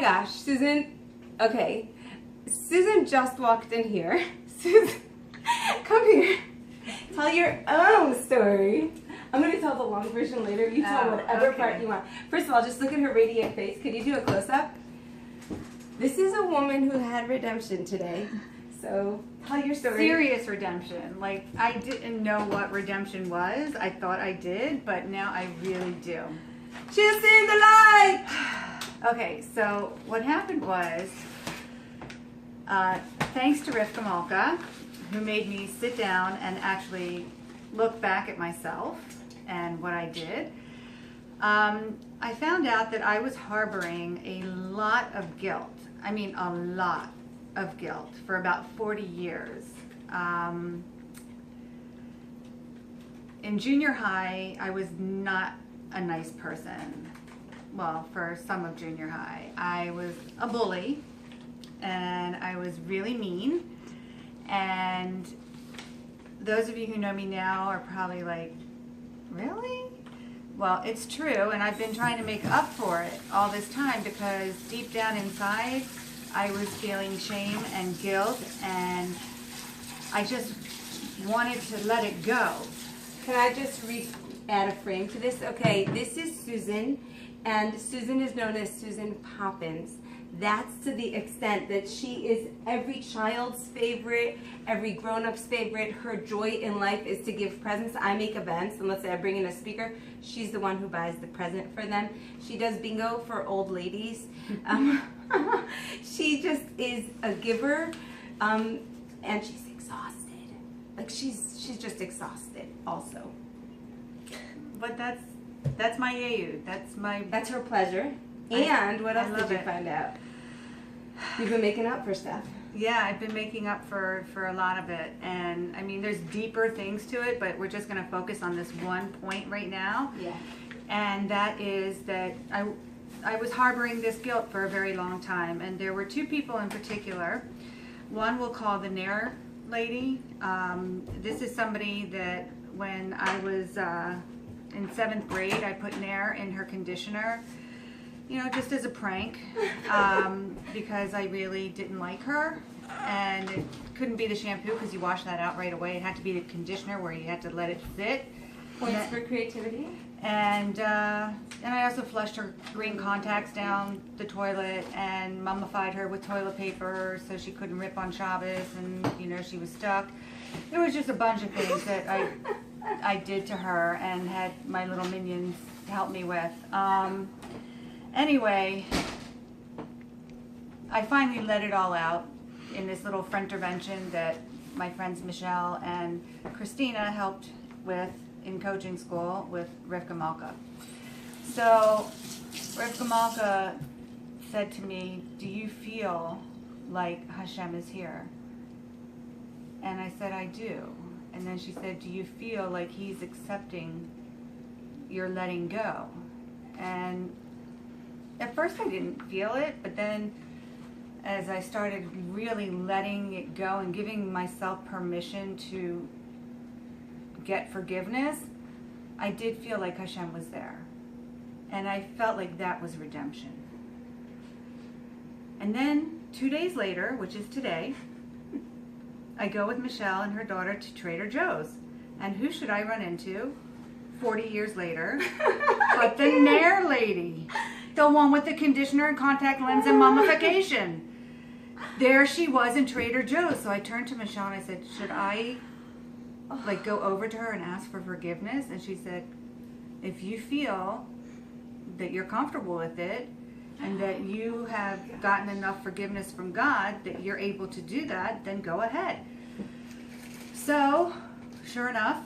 gosh, Susan. Okay, Susan just walked in here. Susan, come here. Tell your own story. I'm going to tell the long version later. You tell whatever part you want. First of all, just look at her radiant face. Could you do a close-up? This is a woman who had redemption today. So tell your story. Serious redemption. Like, I didn't know what redemption was. I thought I did, but now I really do. She's seen the light! Okay, so what happened was, thanks to Rivka Malka, who made me sit down and actually look back at myself and what I did, I found out that I was harboring a lot of guilt. I mean, a lot of guilt for about 40 years. In junior high, I was not a nice person. Well, for some of junior high. I was a bully, and I was really mean. And those of you who know me now are probably like, really? Well, it's true, and I've been trying to make up for it all this time because deep down inside, I was feeling shame and guilt, and I just wanted to let it go. Can I just add a frame to this? Okay, this is Susan, and Susan is known as Susan Poppins. That's to the extent that she is every child's favorite, every grown-up's favorite. Her joy in life is to give presents. I make events, and let's say I bring in a speaker. She's the one who buys the present for them. She does bingo for old ladies. She just is a giver, and she's exhausted. Like she's just exhausted also. But that's my Yehu. That's her pleasure. And what else did you find out? You've been making up for stuff. Yeah, I've been making up for a lot of it. And I mean, there's deeper things to it, but we're just going to focus on this one point right now. Yeah. And that is that I was harboring this guilt for a very long time. And there were two people in particular. One we'll call the Nair lady. This is somebody that when I was in 7th grade, I put Nair in her conditioner. You know, just as a prank, because I really didn't like her, and it couldn't be the shampoo because you wash that out right away. It had to be the conditioner where you had to let it sit. Points for creativity. And I also flushed her green contacts down the toilet and mummified her with toilet paper so she couldn't rip on Shabbos, and you know she was stuck. There was just a bunch of things that I did to her and had my little minions help me with. Anyway, I finally let it all out in this little friend intervention that my friends Michelle and Christina helped with in coaching school with Rivka Malka. So Rivka Malka said to me, "Do you feel like Hashem is here?" And I said, "I do." And then she said, "Do you feel like he's accepting your letting go?" And at first I didn't feel it, but then as I started really letting it go and giving myself permission to get forgiveness, I did feel like Hashem was there. And I felt like that was redemption. And then 2 days later, which is today, I go with Michelle and her daughter to Trader Joe's. And who should I run into 40 years later but the Nair lady? The one with the conditioner and contact lens and mummification. There she was in Trader Joe's. So I turned to Michelle and I said, should I like go over to her and ask for forgiveness? And she said, if you feel that you're comfortable with it and that you have gotten enough forgiveness from God that you're able to do that, then go ahead. So, sure enough,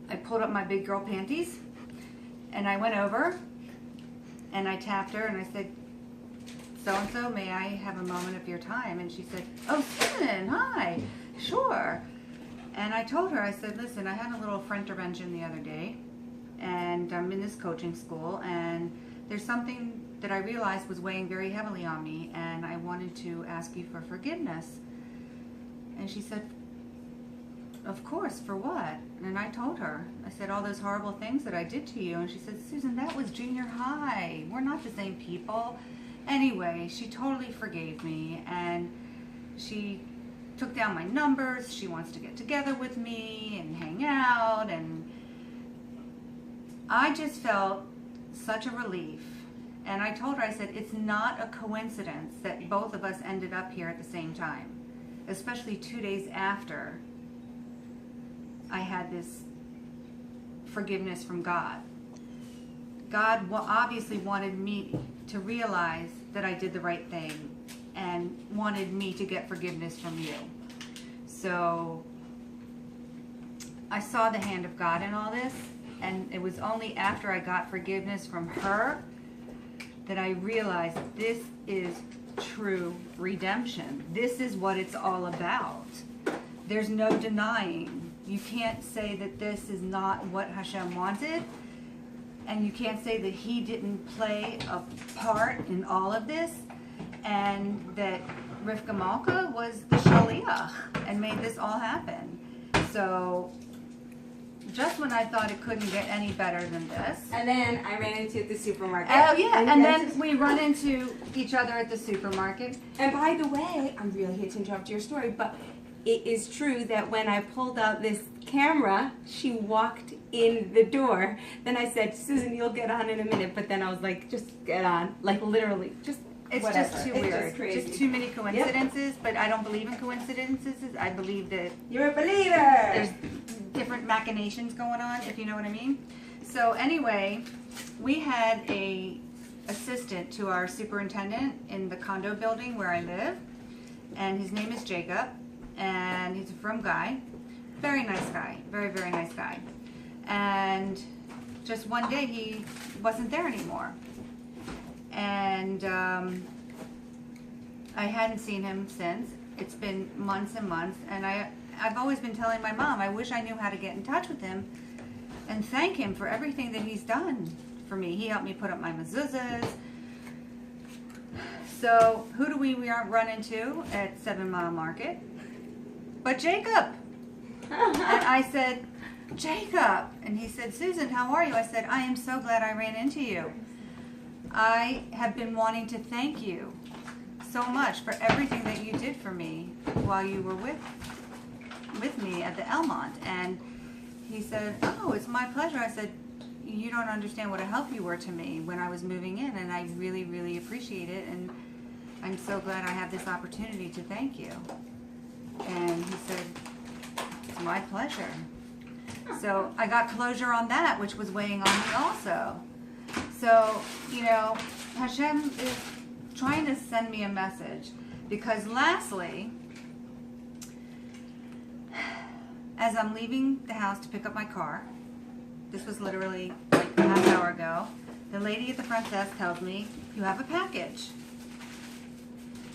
I pulled up my big girl panties and I went over and I tapped her and I said, so-and-so, may I have a moment of your time? And she said, oh, Susan, hi, sure. And I told her, I said, listen, I had a little friend intervention the other day and I'm in this coaching school and there's something that I realized was weighing very heavily on me and I wanted to ask you for forgiveness. And she said, of course, for what? And I told her, I said, all those horrible things that I did to you. And she said, Susan, that was junior high. We're not the same people. Anyway, she totally forgave me, and she took down my numbers. She wants to get together with me and hang out, and I just felt such a relief. And I told her, I said, it's not a coincidence that both of us ended up here at the same time, especially 2 days after I had this forgiveness from God. God obviously wanted me to realize that I did the right thing and wanted me to get forgiveness from you. So I saw the hand of God in all this, and it was only after I got forgiveness from her that I realized this is true redemption. This is what it's all about. There's no denying. You can't say that this is not what Hashem wanted, and you can't say that he didn't play a part in all of this, and that Rivka Malka was the shaliach and made this all happen. So just when I thought it couldn't get any better than this. And then I ran into the supermarket. Oh yeah, and then we run into each other at the supermarket. And by the way, I really hate to interrupt your story, but it is true that when I pulled out this camera, she walked in the door. Then I said, Susan, you'll get on in a minute. But then I was like, just get on. Like literally, just It's whatever. just too It's weird. Just crazy. Just too many coincidences, but I don't believe in coincidences. I believe that You're a believer. there's different machinations going on, if you know what I mean. So anyway, we had a assistant to our superintendent in the condo building where I live, and his name is Jacob, and he's a frum guy. Very nice guy. Very, very nice guy. And just one day he wasn't there anymore. And I hadn't seen him since. It's been months and months, and I've always been telling my mom, I wish I knew how to get in touch with him and thank him for everything that he's done for me. He helped me put up my mezuzahs. So who do we run into at 7 Mile Market? But Jacob. And I said, Jacob. And he said, Susan, how are you? I said, I am so glad I ran into you. I have been wanting to thank you so much for everything that you did for me while you were with me at the Elmont. And he said, oh, it's my pleasure. I said, you don't understand what a help you were to me when I was moving in, and I really, really appreciate it, and I'm so glad I have this opportunity to thank you. And he said, it's my pleasure. So I got closure on that, which was weighing on me also. So, you know, Hashem is trying to send me a message, because lastly, as I'm leaving the house to pick up my car, this was literally like a half hour ago, the lady at the front desk tells me, you have a package.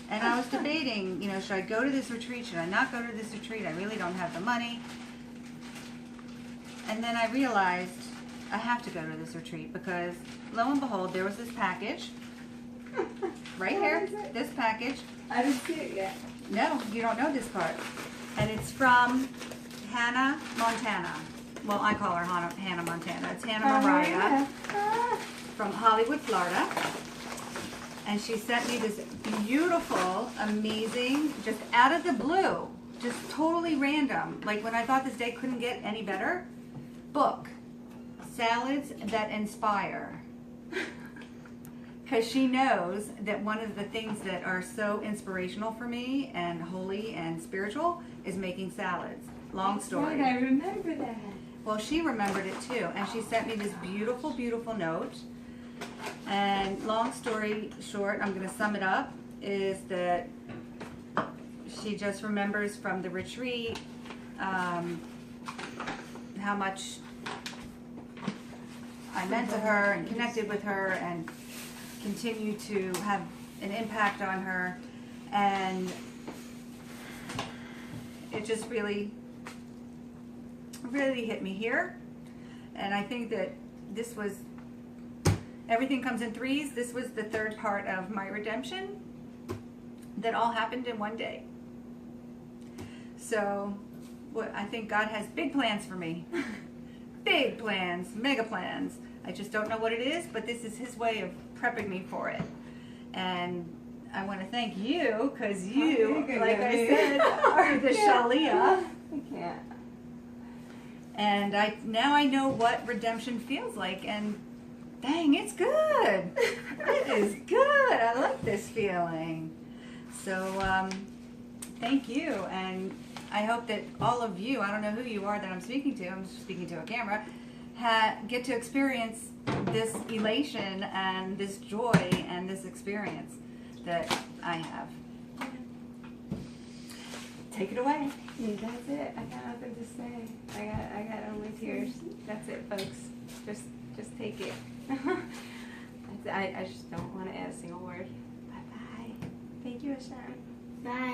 And I was debating, you know, should I go to this retreat? Should I not go to this retreat? I really don't have the money. And then I realized I have to go to this retreat, because lo and behold, there was this package right here, this package. I didn't see it yet. No, you don't know this part. And it's from Hannah Montana. Well, I call her Hannah Montana. It's Hannah Mariah from Hollywood, Florida. And she sent me this beautiful, amazing, just out of the blue, just totally random, like when I thought this day couldn't get any better, book, Salads That Inspire. Because she knows that one of the things that are so inspirational for me and holy and spiritual is making salads. Long story. Right, I remember that. Well, she remembered it too, and she sent me this beautiful, beautiful note. And long story short, I'm going to sum it up, is that she just remembers from the retreat how much I meant to her and connected with her and continue to have an impact on her. And it just really hit me here. And I think that this was, everything comes in threes. This was the third part of my redemption that all happened in one day. So what I think God has big plans for me. Big plans, mega plans. I just don't know what it is, but this is His way of prepping me for it. And I want to thank you, because you, like I said, are the Shalia. I can't. And now I know what redemption feels like, and dang, it's good. It is good. I like this feeling. So thank you, and I hope that all of you, I don't know who you are that I'm speaking to, I'm speaking to a camera, get to experience this elation and this joy and this experience that I have. Take it away. That's it. I got nothing to say. I got only tears. That's it, folks. Just take it. I just don't want to add a single word. Bye bye. Thank you, Hashem. Bye.